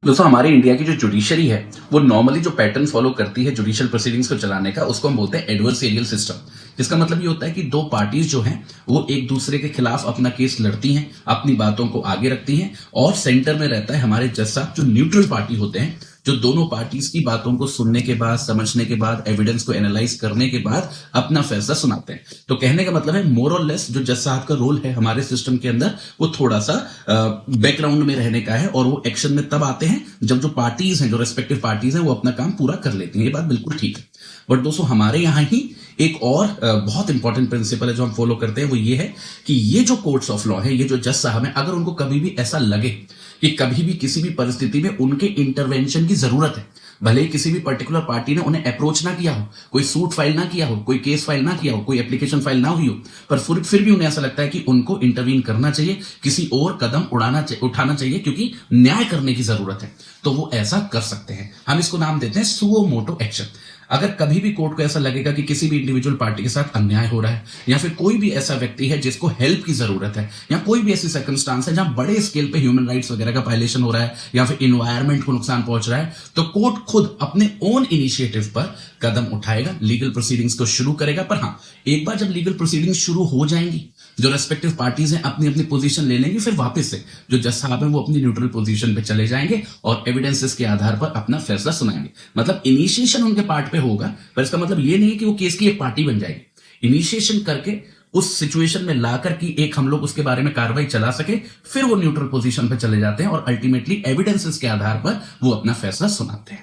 दोस्तों हमारे इंडिया की जो जुडिशरी है वो नॉर्मली जो पैटर्न फॉलो करती है जुडिशियल प्रोसीडिंग्स को चलाने का उसको हम बोलते हैं एडवर्सेरियल सिस्टम। जिसका मतलब ये होता है कि दो पार्टीज जो हैं वो एक दूसरे के खिलाफ अपना केस लड़ती हैं, अपनी बातों को आगे रखती हैं और सेंटर में रहता है हमारे जज साहब जो न्यूट्रल पार्टी होते हैं, जो दोनों पार्टीज की बातों को सुनने के बाद, समझने के बाद, एविडेंस को एनालाइज करने के बाद अपना फैसला सुनाते हैं। तो कहने का मतलब है मोर और लेस जो जज साहब का रोल है हमारे सिस्टम के अंदर वो थोड़ा सा बैकग्राउंड में रहने का है और वो एक्शन में तब आते हैं जब जो पार्टीज हैं, जो रेस्पेक्टिव पार्टीज हैं, वो अपना काम पूरा कर लेती हैं। ये बात बिल्कुल ठीक है। बट दोस्तों हमारे यहां ही एक और बहुत इंपॉर्टेंट प्रिंसिपल है जो हम फॉलो करते हैं, वो ये है कि ये जो कोर्ट्स ऑफ लॉ है, ये जो जज साहब हैं, अगर उनको कभी भी ऐसा लगे कि कभी भी किसी भी परिस्थिति में उनके इंटरवेंशन की जरूरत है, भले ही किसी भी पर्टिकुलर पार्टी ने उन्हें अप्रोच ना किया हो, कोई सूट फाइल ना किया हो, कोई केस फाइल ना किया हो, कोई एप्लीकेशन फाइल ना हुई हो, पर फिर भी उन्हें ऐसा लगता है कि उनको इंटरवीन करना चाहिए, किसी और कदम उठाना चाहिए क्योंकि न्याय करने की जरूरत है, तो वो ऐसा कर सकते हैं। हम इसको नाम देते हैं सुओ मोटो एक्शन। अगर कभी भी कोर्ट को ऐसा लगेगा कि किसी भी इंडिविजुअल पार्टी के साथ अन्याय हो रहा है या फिर कोई भी ऐसा व्यक्ति है जिसको हेल्प की जरूरत है या कोई भी ऐसी सर्कमस्टांस है जहां बड़े स्केल पे ह्यूमन राइट्स वगैरह का वायलेशन हो रहा है या फिर इन्वायरमेंट को नुकसान पहुंच रहा है, तो कोर्ट खुद अपने ओन इनिशिएटिव पर कदम उठाएगा, लीगल प्रोसीडिंग्स को शुरू करेगा। पर हाँ, एक बार जब लीगल प्रोसीडिंग्स शुरू हो जाएंगी, जो रेस्पेक्टिव पार्टीज हैं अपनी अपनी पोजीशन ले लेंगी, फिर वापस से जो जज साहब हैं वो अपनी न्यूट्रल पोजीशन पे चले जाएंगे और एविडेंसेस के आधार पर अपना फैसला सुनाएंगे। मतलब इनिशिएशन उनके पार्ट पे होगा, पर इसका मतलब ये नहीं है कि वो केस की एक पार्टी बन जाएगी। इनिशिएशन करके उस सिचुएशन में लाकर कि एक हम लोग उसके बारे में कार्रवाई चला सके, फिर वो न्यूट्रल पोजीशन पे चले जाते हैं और अल्टीमेटली एविडेंसेस के आधार पर वो अपना फैसला सुनाते हैं।